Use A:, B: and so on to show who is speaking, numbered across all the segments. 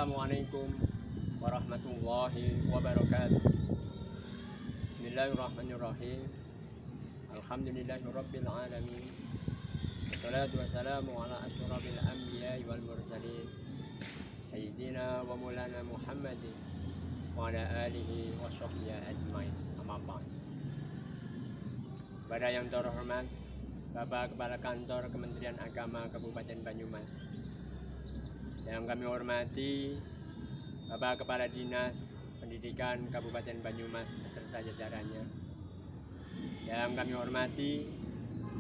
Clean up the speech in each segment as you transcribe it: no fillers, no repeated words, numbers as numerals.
A: Assalamualaikum warahmatullahi wabarakatuh. Bismillahirrahmanirrahim. Alhamdulillahirabbil alamin. Wassalatu wassalamu ala asyrafil anbiya'i wal mursalin sayyidina wa maulana Muhammadin wa ala alihi wa sahbihi ajmain. Amma ba'd. Kepada yang terhormat Bapak Kepala Kantor Kementerian Agama Kabupaten Banyumas, yang kami hormati Bapak Kepala Dinas Pendidikan Kabupaten Banyumas beserta jajarannya, yang kami hormati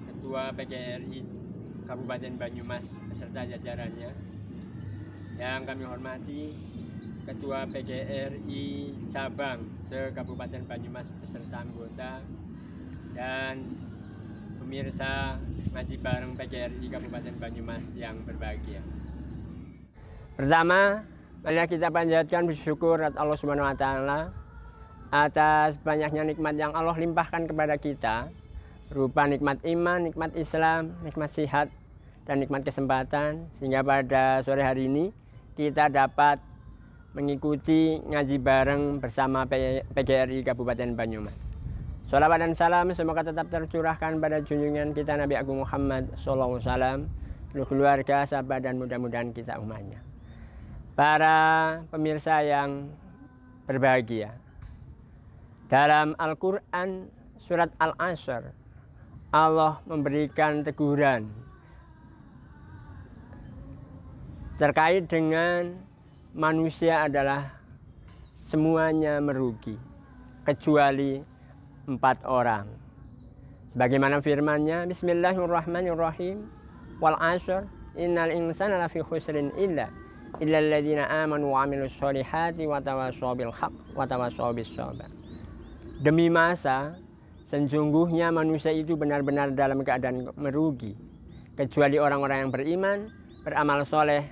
A: Ketua PGRI Kabupaten Banyumas beserta jajarannya, yang kami hormati Ketua PGRI Cabang se-Kabupaten Banyumas beserta anggota, dan pemirsa ngaji bareng PGRI Kabupaten Banyumas yang berbahagia. Pertama, mari kita panjatkan bersyukur atas Allah Subhanahu wa taala atas banyaknya nikmat yang Allah limpahkan kepada kita, berupa nikmat iman, nikmat Islam, nikmat sihat, dan nikmat kesempatan, sehingga pada sore hari ini kita dapat mengikuti ngaji bareng bersama PGRI Kabupaten Banyumas. Sholawat dan salam semoga tetap tercurahkan pada junjungan kita Nabi Agung Muhammad SAW, seluruh keluarga, sahabat, dan mudah-mudahan kita umatnya. Para pemirsa yang berbahagia, dalam Al-Quran surat Al-Asr, Allah memberikan teguran terkait dengan manusia adalah semuanya merugi kecuali 4 orang. Sebagaimana firman-Nya, Bismillahirrahmanirrahim, wal 'ashr innal insana lafi khusrin illal ladzina amanu wa 'amilus sholihati wa tawassaw bil haqq wa tawassaw bis sabr. Demi masa, sesungguhnya manusia itu benar-benar dalam keadaan merugi kecuali orang-orang yang beriman, beramal soleh,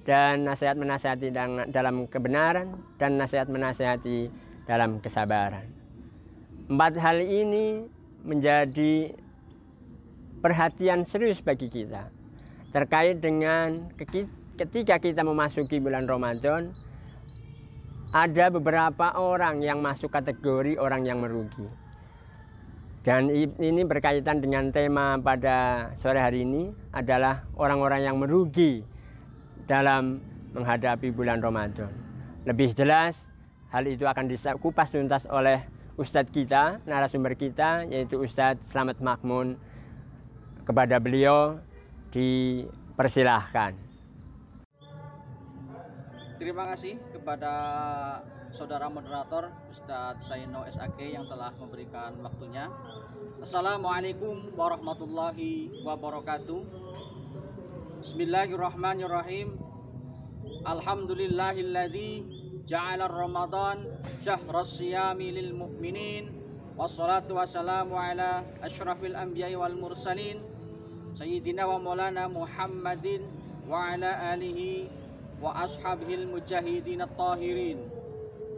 A: dan nasihat menasihati dalam kebenaran, dan nasihat menasihati dalam kesabaran. 4 hal ini menjadi perhatian serius bagi kita terkait dengan ketika kita memasuki bulan Ramadan. Ada beberapa orang yang masuk kategori orang yang merugi, dan ini berkaitan dengan tema pada sore hari ini adalah orang-orang yang merugi dalam menghadapi bulan Ramadan. Lebih jelas hal itu akan dikupas tuntas oleh Ustadz kita, narasumber kita, yaitu Ustadz Slamet Makmun. Kepada beliau dipersilahkan.
B: Terima kasih kepada saudara moderator Ustadz Saino SAG yang telah memberikan waktunya. Assalamualaikum warahmatullahi wabarakatuh. Bismillahirrahmanirrahim. Alhamdulillahilladzi ja'ala Ramadan syahras siyami lil mu'minin, wassalatu wassalamu ala asyrafil anbiya'i wal mursalin sayyidina wa maulana Muhammadin wa ala alihi wa ashabihil mujahidin at-tahirin.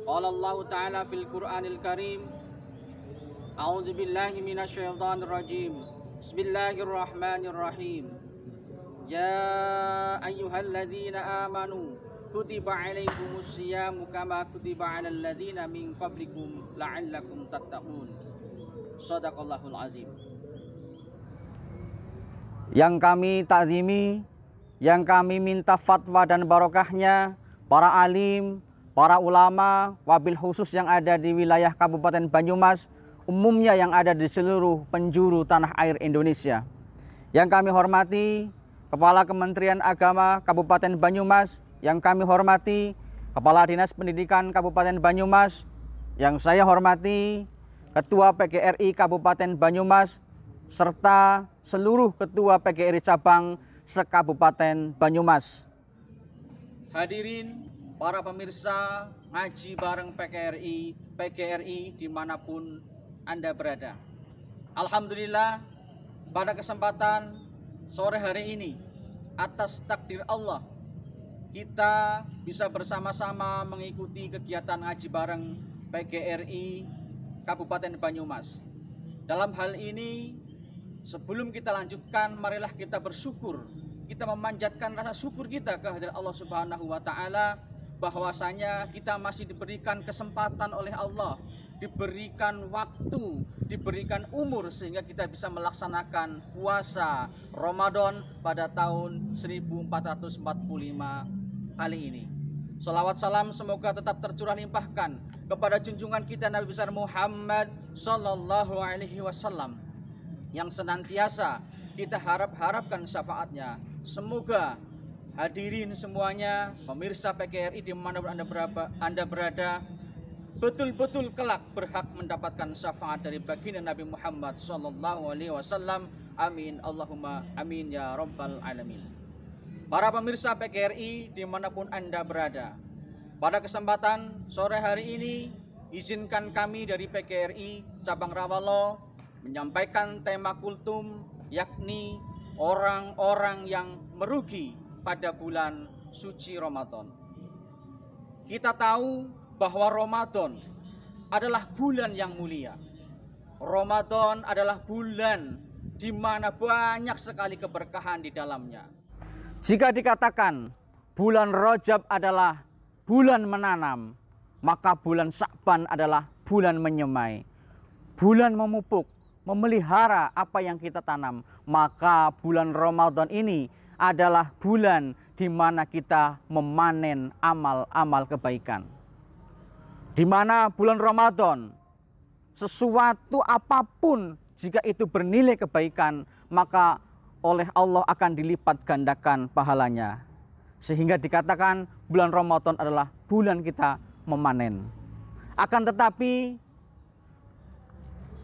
B: Qala Allah ta'ala fil Qur'anil Karim, a'udzu billahi minasyaitonir rajim. Bismillahirrahmanirrahim. Ya ayyuhalladzina amanu kutiba alaikumus syiyamu kama kutiba alal ladzina min qablikum la'allakum tattaqun. Shadaqallahul azim. Yang kami takzimi, yang kami minta fatwa dan barokahnya para alim, para ulama, wabil khusus yang ada di wilayah Kabupaten Banyumas, umumnya yang ada di seluruh penjuru tanah air Indonesia. Yang kami hormati Kepala Kementerian Agama Kabupaten Banyumas, yang kami hormati Kepala Dinas Pendidikan Kabupaten Banyumas, yang saya hormati Ketua PGRI Kabupaten Banyumas, serta seluruh Ketua PGRI Cabang se-Kabupaten Banyumas. Hadirin para pemirsa ngaji bareng PGRI dimanapun Anda berada. Alhamdulillah pada kesempatan sore hari ini atas takdir Allah kita bisa bersama-sama mengikuti kegiatan ngaji bareng PGRI Kabupaten Banyumas. Dalam hal ini, sebelum kita lanjutkan, marilah kita bersyukur, kita memanjatkan rasa syukur kita kehadirat Allah Subhanahu wa taala bahwasanya kita masih diberikan kesempatan oleh Allah, diberikan waktu, diberikan umur sehingga kita bisa melaksanakan puasa Ramadan pada tahun 1445 kali ini. Salawat salam semoga tetap tercurah limpahkan kepada junjungan kita Nabi besar Muhammad sallallahu alaihi wasallam yang senantiasa kita harapkan syafaatnya. Semoga hadirin semuanya, pemirsa PKRI dimanapun Anda berada, betul-betul kelak berhak mendapatkan syafaat dari baginda Nabi Muhammad sallallahu alaihi wasallam. Amin Allahumma amin ya rabbal alamin. Para pemirsa PKRI dimanapun Anda berada, pada kesempatan sore hari ini izinkan kami dari PKRI Cabang Rawalo menyampaikan tema kultum, yakni orang-orang yang merugi pada bulan suci Ramadan. Kita tahu bahwa Ramadan adalah bulan yang mulia. Ramadan adalah bulan di mana banyak sekali keberkahan di dalamnya. Jika dikatakan bulan Rajab adalah bulan menanam, maka bulan Sya'ban adalah bulan menyemai, bulan memupuk, memelihara apa yang kita tanam. Maka bulan Ramadan ini adalah bulan di mana kita memanen amal-amal kebaikan. Di mana bulan Ramadan, sesuatu apapun jika itu bernilai kebaikan, maka oleh Allah akan dilipat gandakan pahalanya. Sehingga dikatakan bulan Ramadan adalah bulan kita memanen. Akan tetapi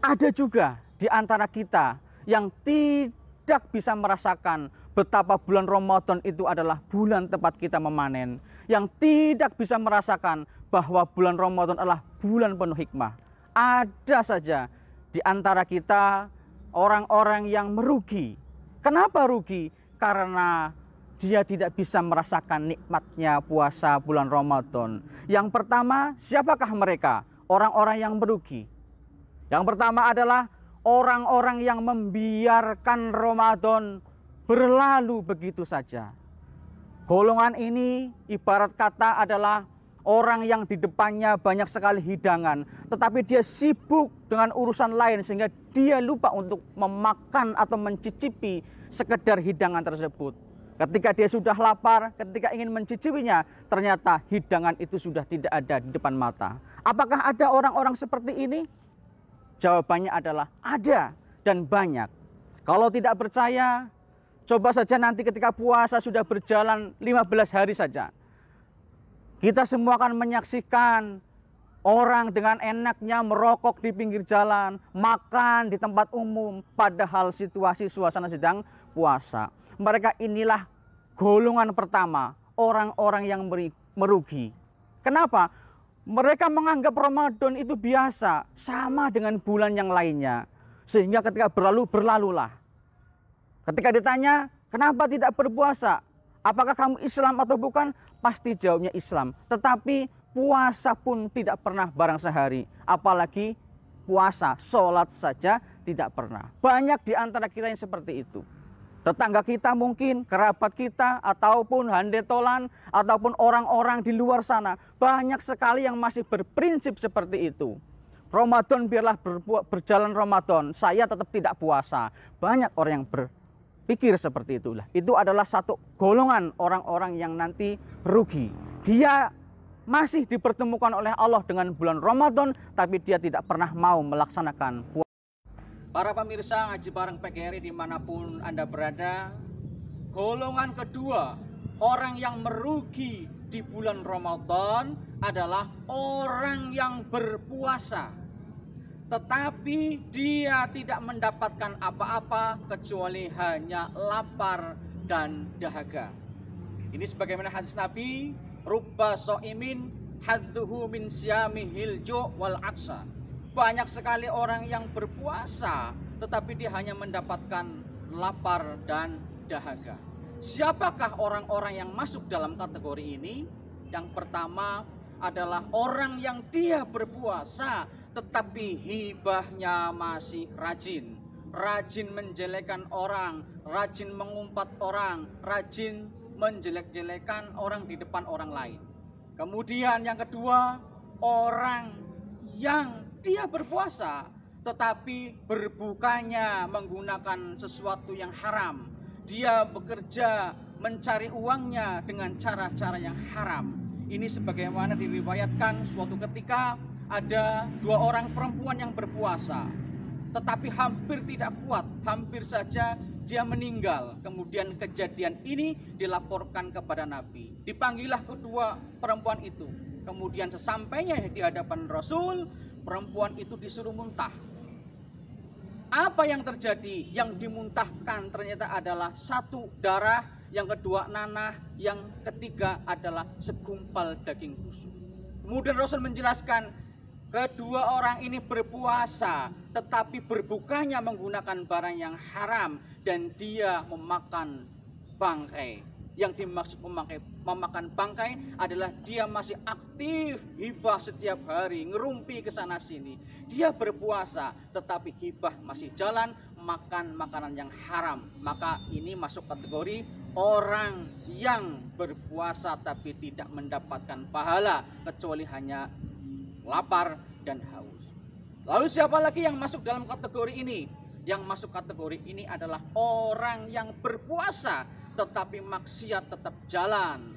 B: ada juga di antara kita yang tidak bisa merasakan betapa bulan Ramadan itu adalah bulan tempat kita memanen, yang tidak bisa merasakan bahwa bulan Ramadan adalah bulan penuh hikmah. Ada saja di antara kita orang-orang yang merugi. Kenapa rugi? Karena dia tidak bisa merasakan nikmatnya puasa bulan Ramadan. Yang pertama, siapakah mereka? Orang-orang yang merugi. Yang pertama adalah orang-orang yang membiarkan Ramadan berlalu begitu saja. Golongan ini ibarat kata adalah orang yang di depannya banyak sekali hidangan, tetapi dia sibuk dengan urusan lain sehingga dia lupa untuk memakan atau mencicipi sekedar hidangan tersebut. Ketika dia sudah lapar, ketika ingin mencicipinya, ternyata hidangan itu sudah tidak ada di depan mata. Apakah ada orang-orang seperti ini? Jawabannya adalah ada dan banyak. Kalau tidak percaya, coba saja nanti ketika puasa sudah berjalan 15 hari saja. Kita semua akan menyaksikan orang dengan enaknya merokok di pinggir jalan, makan di tempat umum, padahal situasi suasana sedang puasa. Mereka inilah golongan pertama, orang-orang yang merugi. Kenapa? Mereka menganggap Ramadan itu biasa, sama dengan bulan yang lainnya. Sehingga ketika berlalulah. Ketika ditanya, kenapa tidak berpuasa? Apakah kamu Islam atau bukan? Pasti jawabnya Islam. Tetapi puasa pun tidak pernah barang sehari. Apalagi puasa, sholat saja tidak pernah. Banyak di antara kita yang seperti itu. Tetangga kita mungkin, kerabat kita, ataupun handetolan, ataupun orang-orang di luar sana. Banyak sekali yang masih berprinsip seperti itu. Ramadan biarlah berjalan Ramadan, saya tetap tidak puasa. Banyak orang yang berpikir seperti itulah. Itu adalah satu golongan orang-orang yang nanti rugi. Dia masih dipertemukan oleh Allah dengan bulan Ramadan, tapi dia tidak pernah mau melaksanakan puasa. Para pemirsa ngaji bareng PKRI dimanapun Anda berada, golongan kedua orang yang merugi di bulan Ramadan adalah orang yang berpuasa, tetapi dia tidak mendapatkan apa-apa kecuali hanya lapar dan dahaga. Ini sebagaimana hadis Nabi, rubba so'imin hadduhu min siyamihil ju' wal aksa. Banyak sekali orang yang berpuasa, tetapi dia hanya mendapatkan lapar dan dahaga. Siapakah orang-orang yang masuk dalam kategori ini? Yang pertama adalah orang yang dia berpuasa, tetapi hibahnya masih rajin. Rajin menjelekkan orang, rajin mengumpat orang, rajin menjelek-jelekan orang di depan orang lain. Kemudian yang kedua, orang yang dia berpuasa tetapi berbukanya menggunakan sesuatu yang haram. Dia bekerja mencari uangnya dengan cara-cara yang haram. Ini sebagaimana diriwayatkan suatu ketika ada 2 orang perempuan yang berpuasa, tetapi hampir tidak kuat, hampir saja dia meninggal. Kemudian kejadian ini dilaporkan kepada Nabi. Dipanggillah kedua perempuan itu. Kemudian sesampainya di hadapan Rasul, perempuan itu disuruh muntah. Apa yang terjadi? Yang dimuntahkan ternyata adalah 1 darah, yang kedua nanah, yang ketiga adalah segumpal daging busuk. Kemudian Rasul menjelaskan, kedua orang ini berpuasa tetapi berbukanya menggunakan barang yang haram, dan dia memakan bangkai. Yang dimaksud memakan bangkai adalah dia masih aktif hibah setiap hari, ngerumpi ke sana sini. Dia berpuasa tetapi hibah masih jalan, makan makanan yang haram. Maka ini masuk kategori orang yang berpuasa tapi tidak mendapatkan pahala, kecuali hanya lapar dan haus. Lalu siapa lagi yang masuk dalam kategori ini? Yang masuk kategori ini adalah orang yang berpuasa tetapi maksiat tetap jalan,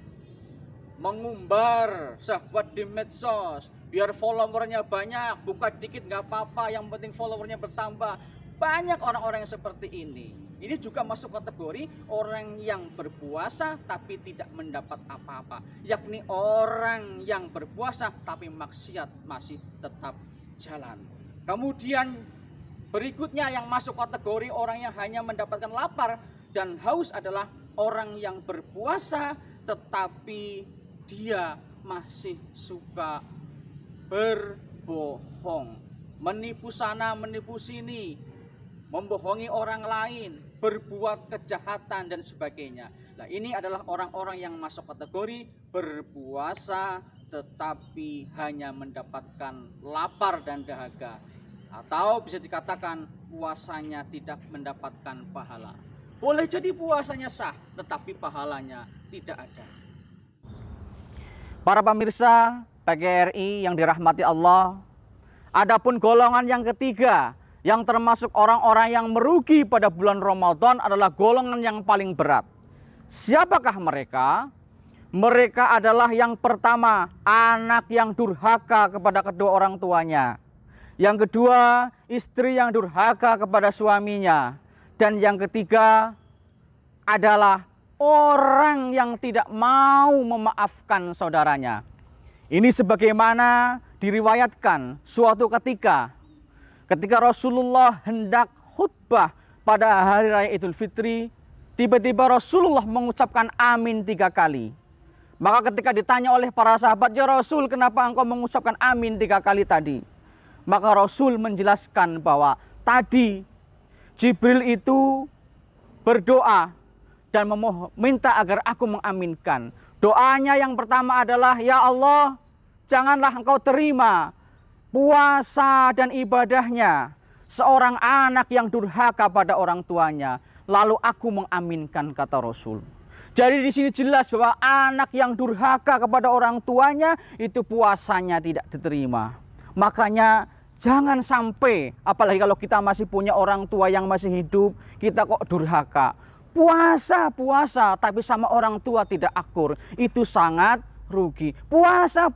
B: mengumbar syahwat di medsos biar followernya banyak, buka dikit nggak apa-apa, yang penting followernya bertambah. Banyak orang-orang yang seperti ini. Ini juga masuk kategori orang yang berpuasa tapi tidak mendapat apa-apa, yakni orang yang berpuasa tapi maksiat masih tetap jalan. Kemudian berikutnya yang masuk kategori orang yang hanya mendapatkan lapar dan haus adalah orang yang berpuasa tetapi dia masih suka berbohong, menipu sana menipu sini, membohongi orang lain, berbuat kejahatan dan sebagainya. Nah, ini adalah orang-orang yang masuk kategori berpuasa tetapi hanya mendapatkan lapar dan dahaga, atau bisa dikatakan puasanya tidak mendapatkan pahala. Boleh jadi puasanya sah, tetapi pahalanya tidak ada. Para pemirsa PGRI yang dirahmati Allah, adapun golongan yang ketiga yang termasuk orang-orang yang merugi pada bulan Ramadan adalah golongan yang paling berat. Siapakah mereka? Mereka adalah yang pertama, anak yang durhaka kepada kedua orang tuanya. Yang kedua, istri yang durhaka kepada suaminya. Dan yang ketiga adalah orang yang tidak mau memaafkan saudaranya. Ini sebagaimana diriwayatkan suatu ketika Rasulullah hendak khutbah pada hari raya Idul Fitri, tiba-tiba Rasulullah mengucapkan amin 3 kali. Maka ketika ditanya oleh para sahabat, "Ya Rasul, kenapa engkau mengucapkan amin 3 kali tadi?" Maka Rasul menjelaskan bahwa tadi Jibril itu berdoa dan meminta agar aku mengaminkan. Doanya yang pertama adalah, "Ya Allah, janganlah engkau terima puasa dan ibadahnya seorang anak yang durhaka pada orang tuanya." Lalu aku mengaminkan, kata Rasul. Jadi di sini jelas bahwa anak yang durhaka kepada orang tuanya itu puasanya tidak diterima. Makanya jangan sampai, apalagi kalau kita masih punya orang tua yang masih hidup, kita kok durhaka. Puasa tapi sama orang tua tidak akur, itu sangat rugi. Puasa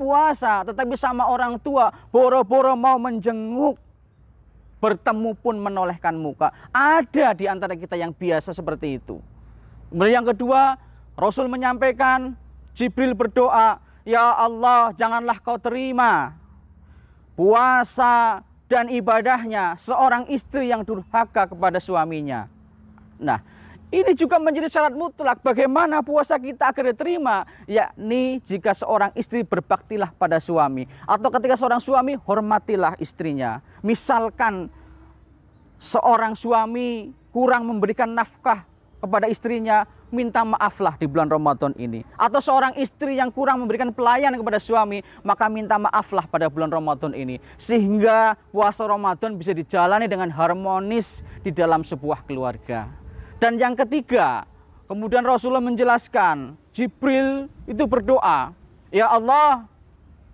B: tetapi sama orang tua boro-boro mau menjenguk, bertemu pun menolehkan muka. Ada di antara kita yang biasa seperti itu. Kemudian yang kedua, Rasul menyampaikan, Jibril berdoa, "Ya Allah, janganlah kau terima puasa dan ibadahnya seorang istri yang durhaka kepada suaminya." Nah, ini juga menjadi syarat mutlak bagaimana puasa kita agar diterima, yakni jika seorang istri berbaktilah pada suami, atau ketika seorang suami hormatilah istrinya. Misalkan seorang suami kurang memberikan nafkah kepada istrinya, minta maaflah di bulan Ramadan ini. Atau seorang istri yang kurang memberikan pelayanan kepada suami, maka minta maaflah pada bulan Ramadan ini. Sehingga puasa Ramadan bisa dijalani dengan harmonis di dalam sebuah keluarga. Dan yang ketiga, kemudian Rasulullah menjelaskan, Jibril itu berdoa Ya Allah,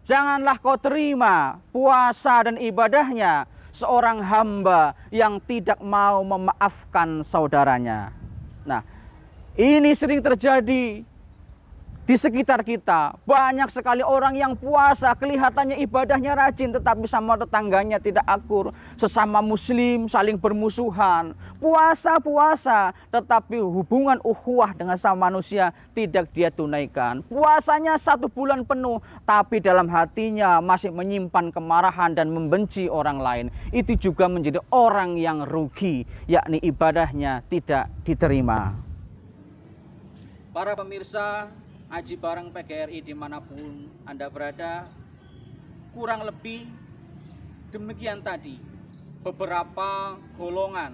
B: janganlah kau terima puasa dan ibadahnya seorang hamba yang tidak mau memaafkan saudaranya. Nah, ini sering terjadi di sekitar kita. Banyak sekali orang yang puasa, kelihatannya ibadahnya rajin, tetapi sama tetangganya tidak akur. Sesama muslim saling bermusuhan. Puasa, tetapi hubungan ukhuwah dengan sama manusia tidak dia tunaikan. Puasanya 1 bulan penuh, tapi dalam hatinya masih menyimpan kemarahan dan membenci orang lain. Itu juga menjadi orang yang rugi, yakni ibadahnya tidak diterima. Para pemirsa Aji Bareng PGRI dimanapun Anda berada, kurang lebih demikian tadi beberapa golongan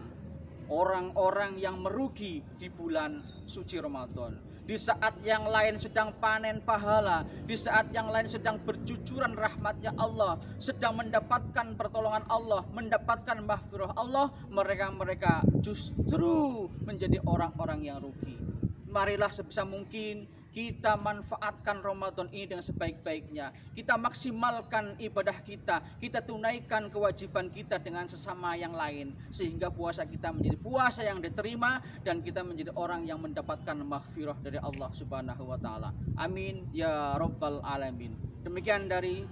B: orang-orang yang merugi di bulan suci Ramadan. Di saat yang lain sedang panen pahala, di saat yang lain sedang bercucuran rahmatnya Allah, sedang mendapatkan pertolongan Allah, mendapatkan mahfirah Allah, mereka justru menjadi orang-orang yang rugi. Marilah sebisa mungkin kita manfaatkan Ramadan ini dengan sebaik-baiknya. Kita maksimalkan ibadah kita. Kita tunaikan kewajiban kita dengan sesama yang lain. Sehingga puasa kita menjadi puasa yang diterima. Dan kita menjadi orang yang mendapatkan maghfirah dari Allah Subhanahu wa ta'ala. Amin ya Rabbal Alamin. Demikian dari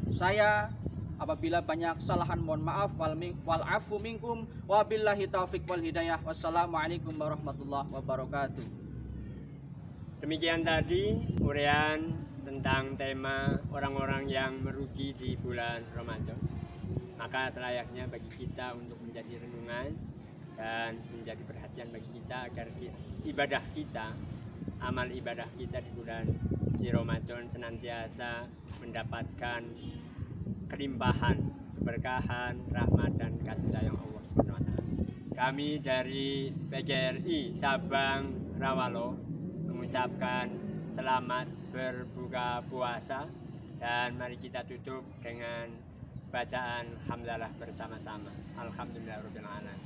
B: saya. Apabila banyak kesalahan mohon maaf. Wal afu minkum. Wabillahi taufiq wal hidayah. Wassalamualaikum warahmatullahi wabarakatuh.
A: Demikian tadi uraian tentang tema orang-orang yang merugi di bulan Ramadan. Maka selayaknya bagi kita untuk menjadi renungan dan menjadi perhatian bagi kita agar ibadah kita, amal ibadah kita di bulan suci Ramadan senantiasa mendapatkan kelimpahan, keberkahan, rahmat dan kasih sayang Allah SWT. Kami dari PGRI cabang Rawalo mengucapkan selamat berbuka puasa dan mari kita tutup dengan bacaan hamdalah bersama-sama. Alhamdulillahirabbil alamin.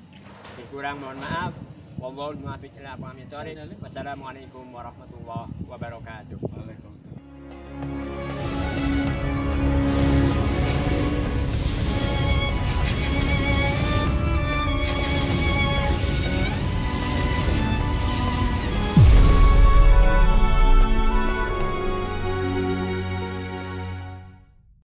A: Kurang mohon maaf. Wallahul muwaffiq ila aqwamit thoriq. Wassalamualaikum warahmatullahi wabarakatuh. Waalaikumsalam.